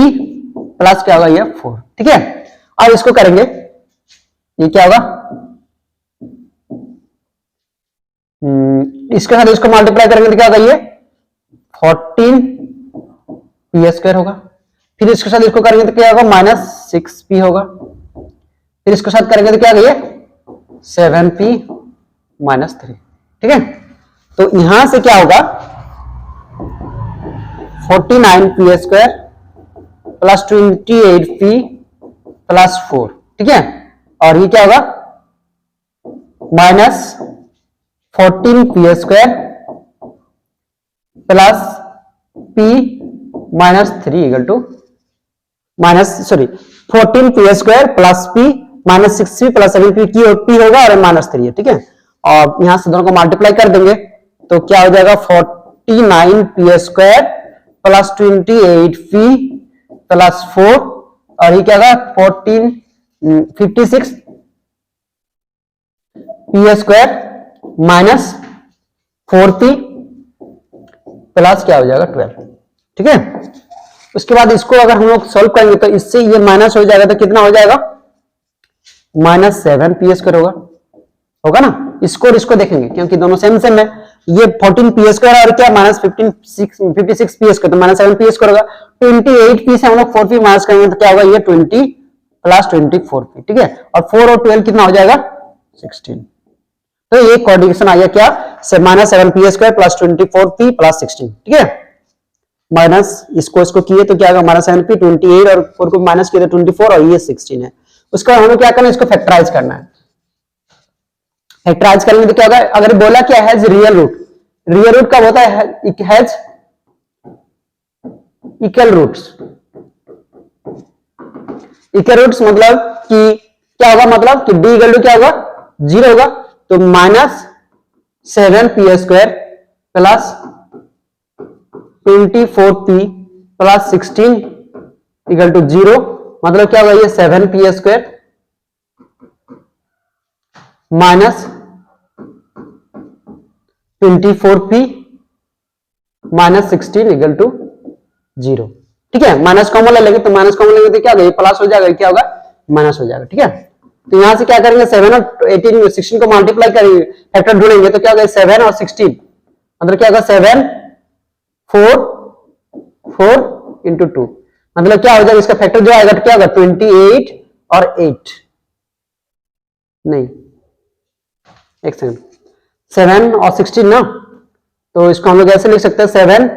प्लस क्या होगा? ये 4। ठीक है, अब इसको करेंगे, ये क्या होगा? इसके साथ इसको मल्टीप्लाई करेंगे तो क्या होगा? ये 14p स्क्वायर होगा। फिर इसके साथ इसको करेंगे तो क्या होगा? माइनस 6p होगा। फिर इसके साथ करेंगे तो क्या होगा? ये 7p माइनस 3। ठीक है, तो यहां से क्या होगा? 49p square plus 28p plus 4। ठीक है, और ये क्या होगा -14p² plus p -3 equal to 14p² plus p -6p plus 7p की p होगा और -3 है, ठीक है। और यहां से दोनों को मल्टीप्लाई कर देंगे तो क्या हो जाएगा 49p² प्लस 28p प्लस 4 और ये क्या होगा 56p² माइनस 4p प्लस क्या हो जाएगा 12, ठीक है। उसके बाद इसको अगर हम लोग सॉल्व करेंगे तो इससे ये माइनस हो जाएगा तो कितना हो जाएगा -7p² होगा ना। इसको और इसको देखेंगे क्योंकि दोनों सेम सेम है। ये 14p² और क्या -56p² तो -7p² होगा। 28p से हम लोग 4p माइनस करेंगे तो क्या होगा ये 20 प्लस 24p, ठीक है। और 4 और 12 कितना हो जाएगा 16। तो ये कोऑर्डिनेशन आ गया क्या -7p² प्लस 24p प्लस 16, ठीक है। माइनस इसको किए तो क्या होगा -7p 28 और 4 को माइनस किए तो 24 और ये 16 है। उसके बाद हमें क्या करना है इसको फैक्टराइज करना है। फैक्टराइज करेंगे तो क्या होगा अगर बोला क्या हैज रियल रूट कब होता है हैज इक्वल रूट्स मतलब कि क्या होगा मतलब कि d इक्वल टू क्या होगा 0 होगा तो -7p² plus 24p plus 16 equal to 0 मतलब क्या होगा ये 7p² minus 24p minus 16 equal to 0, ठीक है। माइनस कॉमन ले लेंगे तो माइनस कॉमन लेंगे तो क्या होगा ये प्लस हो जाएगा, क्या होगा माइनस हो जाएगा, ठीक है। तो यहां से क्या करेंगे 7 और 18 16 को मल्टीप्लाई करेंगे फैक्टर ढूंढेंगे तो क्या होगा 7 और 16 मतलब क्या होगा 7 4 into 2 मतलब क्या हो जाएगा इसका फैक्टर जो आएगा क्या होगा 28 और 8 नहीं एक सेकंड 7 और 16 ना तो इसको हम लोग ऐसे लिख सकते हैं 7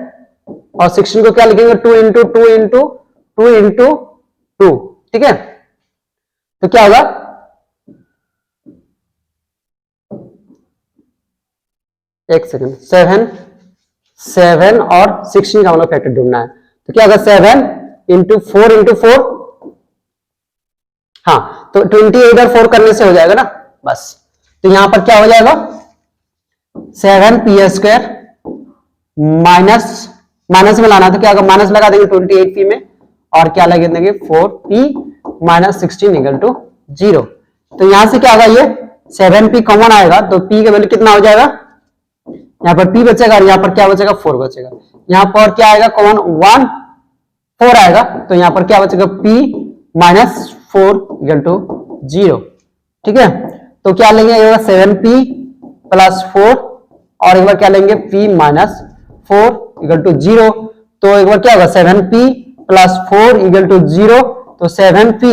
और 16 को क्या लिखेंगे 2 into 2 into 2 into 2, ठीक है। तो क्या होगा एक सेकंड 7 और 16 का हम लोग फैक्टर ढूंढना है तो क्या होगा 7 into 4 into 4 हाँ तो 28 और 4 करने से हो जाएगा ना बस। तो यहां पर क्या हो जाएगा 7p² माइनस में लाना तो क्या होगा माइनस लगा देंगे 28p में और क्या लगा देंगे 4p माइनस 16 इक्वल टू 0। तो यहां से क्या होगा ये 7p कॉमन आएगा तो p का वैल्यू कितना हो जाएगा यहाँ पर p बचेगा और यहाँ पर क्या बचेगा 4 बचेगा। यहाँ पर क्या आएगा कॉमन 1 4 आएगा तो यहाँ पर क्या बचेगा p माइनस 4 इक्वल टू 0, ठीक है। तो क्या लेंगे 7p प्लस 4 और एक बार क्या लेंगे p माइनस 4 इक्वल टू 0 तो एक बार क्या होगा 7p प्लस 4 इक्वल टू 0 तो 7p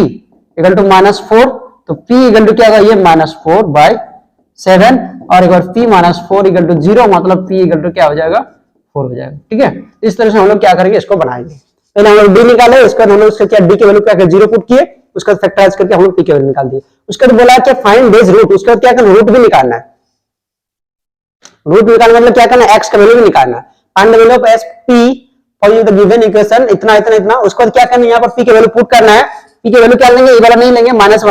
इक्वल टू माइनस 4 तो p इक्वल टू क्या होगा ये -4/7 और एक बार p माइनस 4 इक्वल टू 0 मतलब p इक्वल टू क्या हो जाएगा 4 हो जाएगा, ठीक है। इस तरह से हम लोग क्या करेंगे इसको बनाएंगे। पहले हम लोग d निकाले उसके बाद हम लोग उसका क्या d के वैल्यू क्या 0 पुट किए उसका फैक्टराइज करके हम लोग p के वैल्यू निकाल दिए। उसके बाद बोला क्या फाइंड बेस रूट उसके बाद क्या करना रूट भी निकालना है। रूट निकालना मतलब क्या करना है x का वैल्यू भी निकालना है। Find the value of s p for the given equation इतना इतना इतना उसके बाद क्या करना है यहाँ पर p के वैल्यू पुट करना है। p के वैल्यू क्या लेंगे ये वाला नहीं लेंगे माइनस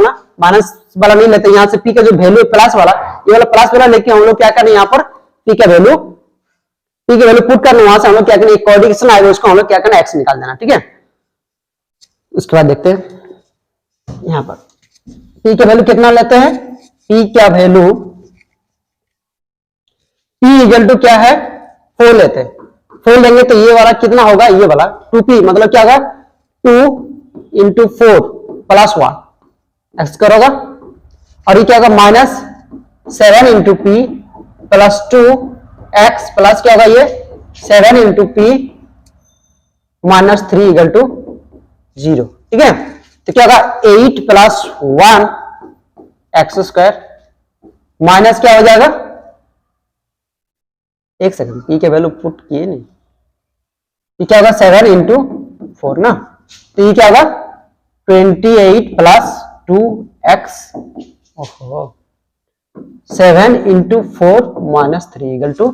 वाला नहीं लेते यहाँ से p का जो वैल्यू प्लस वाला ये वाला प्लस वाला लेके हम लोग क्या करना है यहाँ पर p के वैल्यू पुट करना वहां से हम लोग क्या करना एक कोऑर्डिनेशन आएगा उसको हम लोग क्या करना x निकाल देना, ठीक है। उसके बाद देखते हैं यहाँ पर p का वैल्यू कितना लेते हैं p का वैल्यू p इक्वल टू क्या है 4 लेते हैं 4 लेंगे तो ये वाला कितना होगा ये वाला 2p मतलब क्या होगा 2 into 4 प्लस 1 x करोगा और ये क्या होगा -7 into p plus 2 x plus क्या होगा ये 7 into p -3 इक्वल टू 0, ठीक है। तो क्या होगा 8 प्लस 1 x² माइनस क्या हो जाएगा एक सेकंड p के वैल्यू पुट किए नहीं ये क्या होगा 7 into 4 ना तो ये क्या होगा 28 plus 2x 7 into 4 minus 3 equal to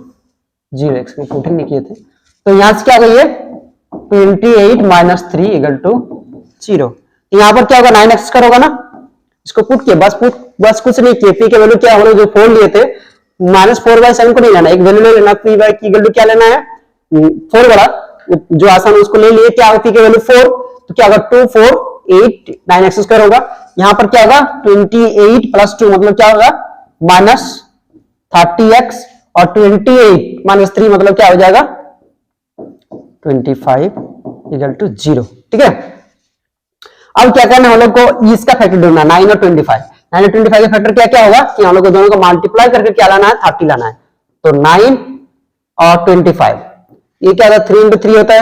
0x को पुटिंग नहीं किए थे, तो यहां से क्या होगा ये 28 माइनस 3 इक्वल टू 0। यहां पर क्या होगा 9x स्क्वायर होगा ना, इसको पुट किया, बस कुछ नहीं किया। पी के वैल्यू क्या हम लोग जो 4 लिए थे, -4/7 को नहीं लेना, एक वैल्यू ले लेना, पी बाई की वैल्यू क्या लेना है 4 बड़ा जो आसान उसको ले लिए। क्या होगा पी के वैल्यू 4, तो क्या होगा 2 4 8 9x स्क्वायर होगा। यहां पर क्या होगा 28 प्लस 2 मतलब क्या होगा -30x और 28 माइनस 3 मतलब क्या हो जाएगा 25 इक्वल टू 0। ठीक है, अब क्या करना है हम लोग को इसका फैक्टर ढूंढना, 9 और 25। 9 और 25 का फैक्टर क्या क्या होगा कि हम लोग को दोनों को मल्टीप्लाई करके क्या लाना है 30 लाना है। तो 9 और 25 ये क्या होता है 3 इंटू 3 होता है,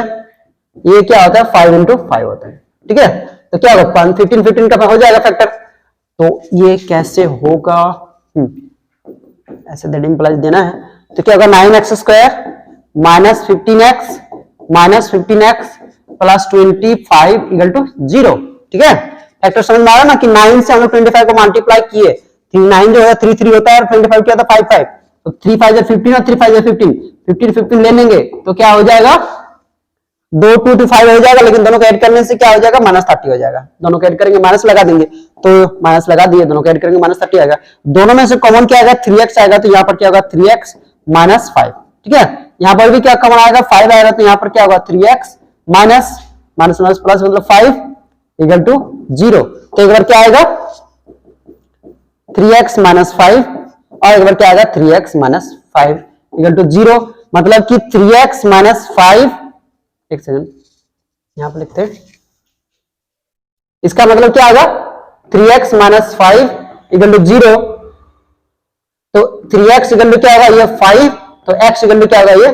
ये क्या होता है 5 इंटू 5 होता है। ठीक है, तो क्या होगा 15 का हो जाएगा फैक्टर। तो ये कैसे होगा, ऐसे दैट इंप्लाइज देना है, तो क्या होगा 9x square minus 15x plus 25 equal to 0। ठीक है, फैक्टर समझ में आ रहा ना कि 9 से हम लोग 25 को मल्टीप्लाई किए, 9 जो है 3 3 होता है और 25 क्या होता है 5 5, तो 3 5 15 और 3 5 15 15 ले लेंगे तो क्या हो जाएगा 2 2 to 5 हो जाएगा, लेकिन दोनों को ऐड करने से क्या हो जाएगा -30 हो जाएगा। दोनों को ऐड करेंगे माइनस लगा देंगे, तो माइनस लगा दिए, दोनों को ऐड करेंगे -30 आएगा। दोनों में से कॉमन क्या आएगा 3x आएगा, तो यहाँ पर क्या होगा 3x माइनस 5। ठीक है, यहाँ पर भी क्या कॉमन आएगा 5 आएगा, तो यहाँ पर क्या होगा 3x minus minus minus plus मतलब 5 इक्वल टू 0। तो एक बार क्या आएगा 3x माइनस 5 और एक बार क्या आएगा 3x माइनस 5 इक्वल टू 0, मतलब कि 3x माइनस 5, एक सेकंड यहां पर लिखते हैं, इसका मतलब क्या आएगा 3x माइनस 5 इक्वल टू 0। तो 3x इक्वल टू क्या होगा ये 5, तो x इक्वल टू क्या होगा ये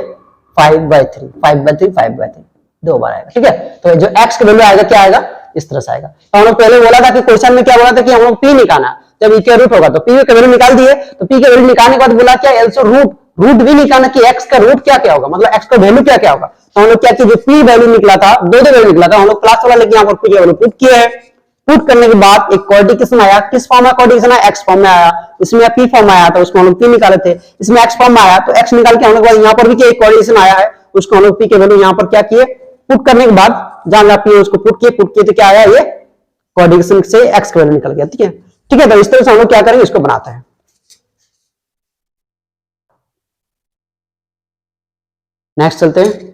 5/3 5/3 5/3 दो बार आएगा। ठीक है, तो जो x का वैल्यू आएगा क्या आएगा इस तरह से आएगा। तो हम लोग पहले बोला था कि क्वेश्चन में क्या बोला था कि हम लोग p निकालना, जब e का रूट होगा तो p का वैल्यू निकाल दिए, तो p का वैल्यू निकालने के बाद बोला क्या एल्सो रूट भी निकालना कि x का रूट क्या क्या होगा, मतलब x का वैल्यू क्या क्या होगा। तो हम लोग क्या किए जो p वैल्यू निकला था दो वैल्यू निकला था, हम लोग क्लास वाला लेके यहाँ पर p का वैल्यू पुट किए हैं। पुट करने के बाद एक कोऑर्डिनेशन आया, किस फॉर्म में कोऑर्डिनेशन आया x फॉर्म में आया, इसमें p फॉर्म में आया था उसको हम लोग p निकाले थे, इसमें x फॉर्म में आया तो x निकाल के हम लोग यहाँ पर भी क्या एक कोऑर्डिनेशन आया है उसको हम लोग p के वैल्यू यहाँ पर क्या किए पुट करने के बाद जहां जहां p उसको पुट किए तो क्या आया ये कोऑर्डिनेशन से x का वैल्यू निकल गया। ठीक है, ठीक है, तो इस तरह से हम लोग क्या करेंगे इसको बनाते हैं। नेक्स्ट चलते हैं,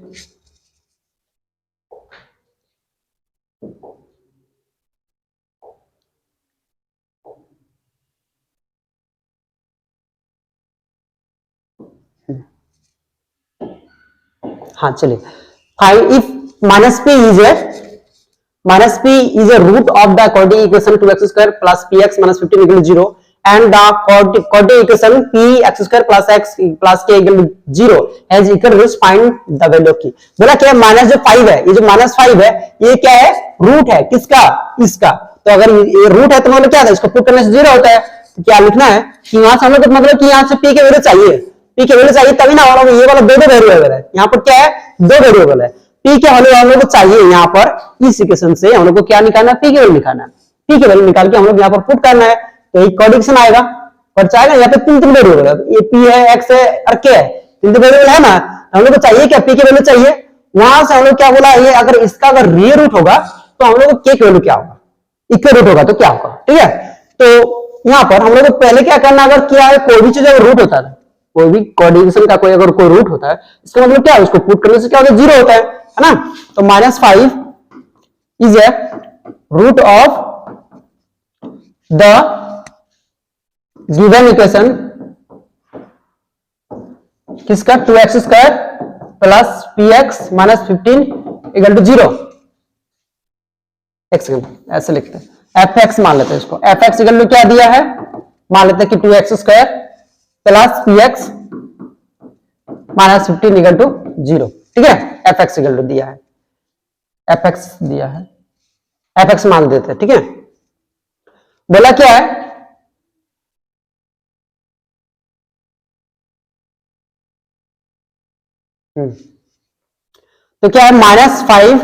हाँ चलिए, find if minus p is a root of the coordinate equation 2x square plus px minus 15 equal to 0 and the coordinate equation px square plus x plus k equal to 0 has equal rules, find the value of k। बोला क्या माइनस जो 5 है, ये जो -5 है ये क्या है रूट है किसका इसका, तो अगर ये रूट है तो मतलब क्या था इसको पुट करने से 0 होता है, तो क्या लिखना है कि वहां से हम लोग मतलब कि यहाँ से p के वैल्यू चाहिए, p के वैल्यू चाहिए तभी ना हम लोग ये वाला दो वेरिएबल है, यहाँ पर क्या है दो वेरिएबल है, p के वैल्यू हम लोग को चाहिए, यहाँ पर इस इक्वेशन से हम लोग को क्या निकालना है p के वैल्यू निकालना है, p के वैल्यू निकाल के हम लोग यहाँ पर पुट करना है, तो एक कोऑर्डिनेशन आएगा पर चाहेगा यहाँ पे तीन वेरिएबल है, ये p है x है और k है, तीन वेरिएबल है ना, हम लोग को चाहिए क्या p के वैल्यू चाहिए, वहां से हम लोग क्या बोला ये अगर इसका अगर रियल रूट होगा तो हम लोग को k के वैल्यू क्या होगा, इक्वल रूट होगा तो क्या होगा। ठीक है, तो यहाँ पर हम लोग को पहले क्या करना, अगर क्या है कोई भी चीज अगर रूट होता है, कोई भी कोऑर्डिनेशन का कोई अगर कोई रूट होता है इसका मतलब क्या है उसको पुट करने से क्या होता है 0 होता है ना, तो -5 is a root of the given equation किसका 2x square plus px minus 15 equal to 0। एक सेकंड ऐसे लिखते हैं fx मान लेते हैं इसको, fx इक्वल टू क्या दिया है मान लेते हैं कि 2x square plus px minus 15 equal to 0। ठीक है, fx इक्वल टू दिया है, fx दिया है, fx मान देते हैं। ठीक है, बोला क्या है तो क्या है -5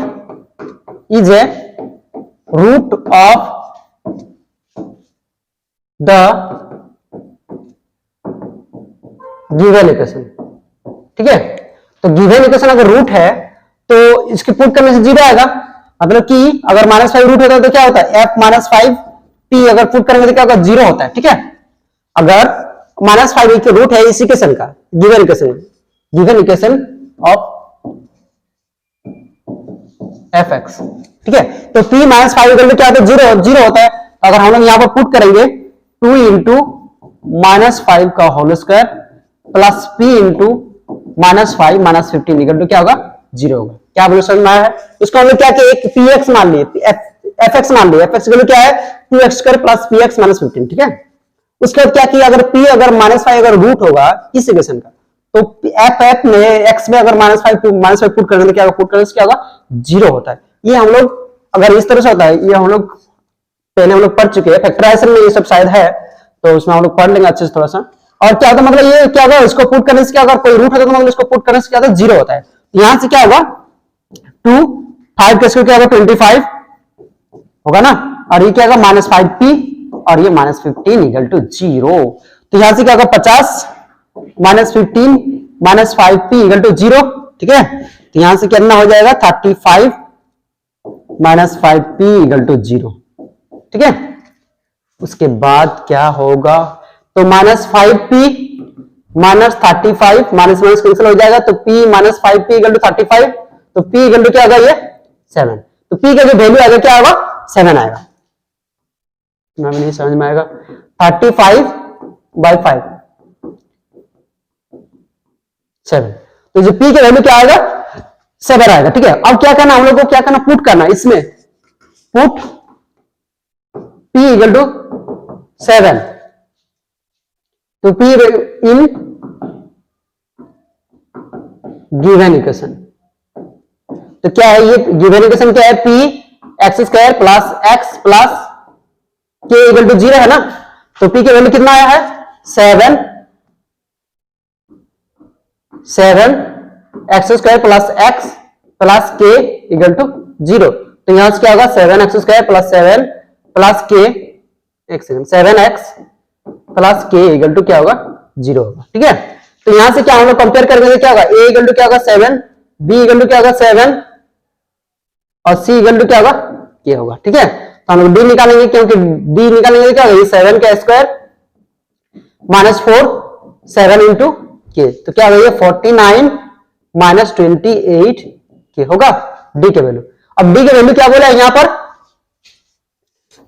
is a root of the given equation. ठीक है, तो गिवन इक्वेशन अगर रूट है तो इसके पुट करने से 0 आएगा, मतलब कि अगर -5 रूट होता है तो क्या होता है f-5p, अगर पुट करेंगे तो क्या होगा 0 होता है। ठीक है, अगर -5 के रूट है इस इक्वेशन का, गिवन इक्वेशन ऑफ fx। ठीक है, तो p -5 इक्वल टू क्या होता है 0 होता है। अगर हम लोग यहां पर पुट करेंगे 2 इंटू -5 का whole square plus p into -5 -15 equal to क्या होगा 0 होगा। क्या बोलो समझ में आया है? उसको हम लोग क्या किया, एक px मान लिए, fx मान लिए, fx इक्वल टू क्या है 2x² प्लस px -15। ठीक है, उसके बाद क्या किया, अगर p अगर -5 अगर रूट होगा इस इक्वेशन का, तो f में x में अगर -5 पुट करेंगे तो क्या होगा, पुट करने से क्या होगा 0 होता है। ये हम लोग अगर इस तरह से होता है, ये हम लोग पहले हम लोग पढ़ चुके हैं, फैक्टराइजेशन में ये सब शायद है, तो उसमें हम लोग पढ़ लेंगे अच्छे से थोड़ा सा। और क्या होता है, मतलब ये क्या होगा, इसको पुट करने से क्या, अगर कोई रूट होता है तो मतलब इसको पुट करने से क्या होता है 0 होता है। यहां से क्या होगा 2 5 का स्क्वायर क्या होगा 25 होगा ना, और ये क्या होगा -5p और ये -15 इक्वल टू 0। तो यहां से क्या होगा 50 -15 -5p इक्वल टू 0। ठीक है, तो यहां से कितना हो जाएगा 35 -5p इक्वल टू 0। ठीक है, उसके बाद क्या होगा, तो -5p -35 माइनस माइनस कैंसिल हो जाएगा, तो p -5p इक्वल टू 35, तो p इक्वल टू क्या होगा ये 7। तो p का जो वैल्यू आएगा क्या होगा 7 आएगा। नहीं समझ में आएगा, 35/5 7, तो जो p का वैल्यू क्या आएगा 7 आएगा। ठीक है, अब क्या करना हम लोग को, क्या करना पुट करना, इसमें पुट p इक्वल टू 7, तो p इन गिवन इक्वेशन। तो क्या है ये गिवन इक्वेशन, क्या है p x² plus x plus k equal to 0 है ना, तो p की वैल्यू कितना आया है 7 x² plus x plus k equal to 0। तो यहां से क्या होगा 7x² प्लस 7 प्लस k, एक second, 7x plus k equal to क्या होगा 0 होगा। ठीक है, तो यहां से क्या हम लोग कंपेयर करेंगे क्या होगा, a इक्वल टू क्या होगा 7, b इक्वल टू क्या होगा 7 और c इक्वल टू क्या होगा k होगा। ठीक है, तो हम लोग d निकालेंगे, क्योंकि d निकालेंगे तो क्या होगा, ये 7 का स्क्वायर -4 7 इंटू k, तो क्या होगा ये 49 -28 k होगा d के वैल्यू। अब d के वैल्यू क्या बोला है यहाँ पर,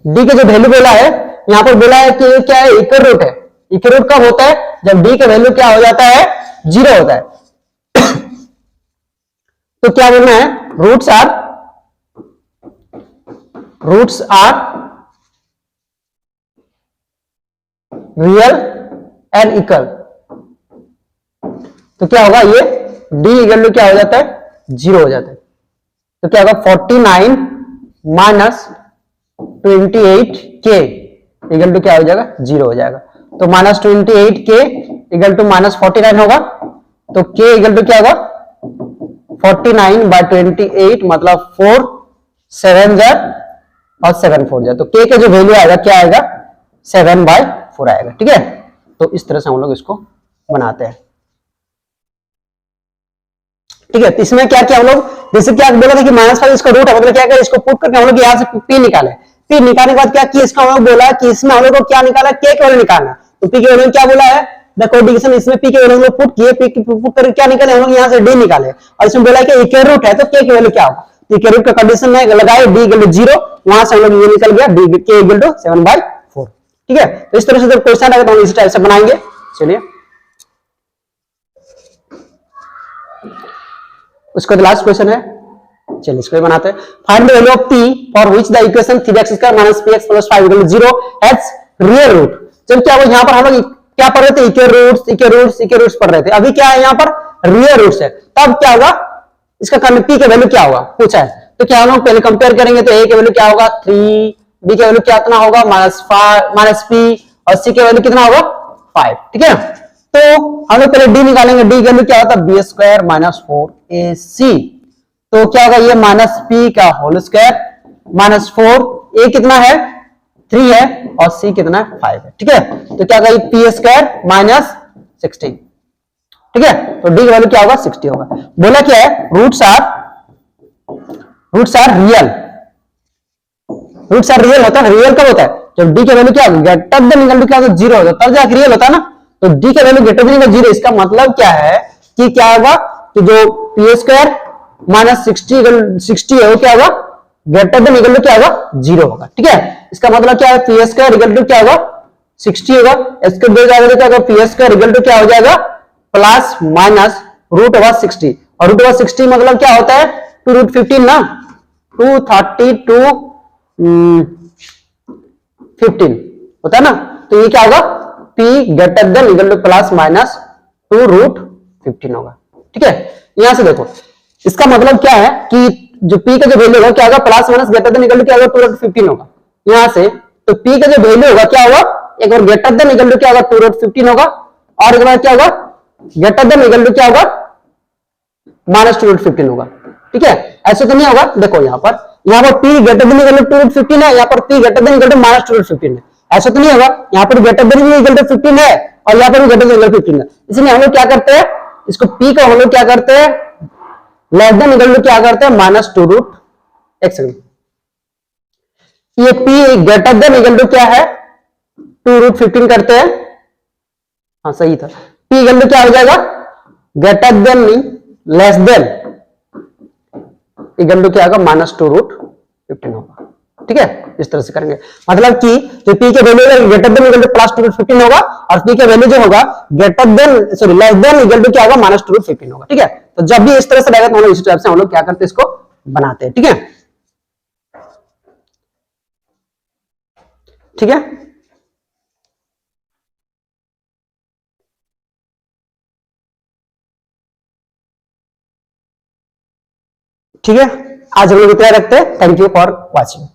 d के जो वैल्यू बोला है यहाँ पर बोला है कि ये क्या है इक्वल रूट है। इक्वल रूट कब होता है, जब d का वैल्यू क्या हो जाता है 0 होता है। तो क्या बोलना है, roots are real and equal. तो क्या होगा ये d इक्वल टू क्या हो जाता है 0 हो जाता है। तो क्या होगा 49 -28k इक्वल टू क्या हो जाएगा 0 हो जाएगा। तो -28k इक्वल टू -49 होगा, तो k इक्वल टू क्या होगा 49/28, मतलब 4 7 जा और 7 4 जा, तो k का जो वैल्यू आएगा क्या आएगा 7/4 आएगा। ठीक है, तो इस तरह से हम लोग इसको बनाते हैं। ठीक है, तो इसमें क्या किया हम लोग, जैसे क्या बोला था कि -5 इसका रूट है, मतलब क्या करें इसको पुट करके हम लोग यहाँ से p निकाले, p निकालने के बाद क्या किया, इसका हम लोग बोला कि इसमें हम लोग को क्या निकाला, k के वैल्यू निकालना। तो p के वैल्यू क्या बोला है द कोडिकेशन, इसमें p के वैल्यू हम लोग पुट किए, p पुट करके क्या निकाले हम लोग यहाँ से d निकाले, और इसमें बोला कि इक्वल रूट है तो k की वैल्यू क्या होगा, तो इक्वल रूट का कंडीशन में लगाए d इक्वल टू 0, वहां से हम लोग ये निकल गया d k इक्वल टू 7/4। ठीक है, तो इस तरह से जब क्वेश्चन आएगा तो हम इस टाइप से बनाएंगे। चलिए उसका लास्ट क्वेश्चन है, चलिए इसको बनाते हैं। Find the value of p for which the equation 3x² - px + 5 = 0 has real root. जब क्या वो यहां पर हम लोग क्या पढ़ रहे थे, इक्वल रूट्स पढ़ रहे थे, अभी क्या है यहां पर रियल रूट्स है, तब क्या होगा इसका p के वैल्यू क्या होगा पूछा है। तो क्या हम लोग पहले कंपेयर करेंगे, तो a के वैल्यू क्या होगा 3, b के वैल्यू कितना होगा -p और c के वैल्यू कितना होगा 5। ठीक है, तो हम लोग पहले d निकालेंगे, d की वैल्यू क्या होता है b² - 4ac, तो क्या होगा ये -p का होल स्क्वायर -4, a कितना है 3 है और c कितना है 5 है। ठीक है, तो क्या होगा पी स्क्वायर माइनस 16। ठीक है, तो डी की वैल्यू क्या होगा 60 होगा। बोला क्या है roots are real. Roots are real होता है, रियल कब होता है जब डी की वैल्यू क्या होगी ग्रेटर देन इक्वल टू क्या होगा 0 होगा, तब जाके रियल होता है ना। तो डी की वैल्यू ग्रेटर देन 0, इसका मतलब क्या है कि क्या होगा कि जो पी स्क्वायर माइनस 60 है वो क्या होगा ग्रेटर देन इक्वल टू क्या होगा 0 होगा। ठीक है, इसका मतलब क्या है पी स्क्वायर इक्वल टू क्या होगा 60 होगा। इसके दो जगह क्या होगा पी स्क्वायर इक्वल टू क्या हो जाएगा प्लस माइनस रूट ओवर 60, और रूट ओवर 60 मतलब क्या होता है 2 रूट 15 ना, 232 15 होता है ना। तो ये क्या होगा p greater than equal to plus minus 2 root 15 होगा। ठीक है, यहां से देखो इसका मतलब क्या है कि जो p का जो वैल्यू होगा क्या होगा plus minus greater than equal to क्या होगा 2 रूट 15 होगा यहां से। तो p का जो वैल्यू होगा क्या होगा एक बार ग्रेटर देन इक्वल टू क्या होगा 2 रूट 15 होगा, और एक बार क्या होगा ग्रेटर देन इक्वल टू क्या होगा माइनस 2 रूट 15 होगा। ठीक है, ऐसे तो नहीं होगा, देखो यहाँ पर p greater than equal to 2 root 15 है, यहाँ पर p greater than equal to minus 2 root 15 है, ऐसा तो नहीं होगा। यहाँ पर ग्रेटर देन इक्वल टू 15 है और यहाँ पर भी ग्रेटर देन इक्वल टू 15 है, इसलिए हम लोग क्या करते हैं इसको p को हम लोग क्या करते हैं लेस देन इक्वल टू क्या करते हैं माइनस 2 रूट, एक सेकंड, ये p greater than equal to क्या है 2 रूट 15 करते हैं, हाँ सही था। p इक्वल टू क्या हो जाएगा ग्रेटर देन नहीं लेस देन इक्वल टू क्या होगा माइनस 2 रूट 15 होगा। ठीक है, इस तरह से करेंगे, मतलब कि जो p के value greater than equal to plus 2 root 15 होगा और p के वैल्यू जो होगा greater than sorry less than equal to क्या होगा माइनस 2 रूट 15 होगा। ठीक है, तो जब भी इस तरह से रहेगा तो हम लोग इस टाइप से हम लोग क्या करते हैं इसको बनाते हैं। ठीक है, ठीक है, ठीक है, आज हम लोग इतना रखते हैं। Thank you for watching.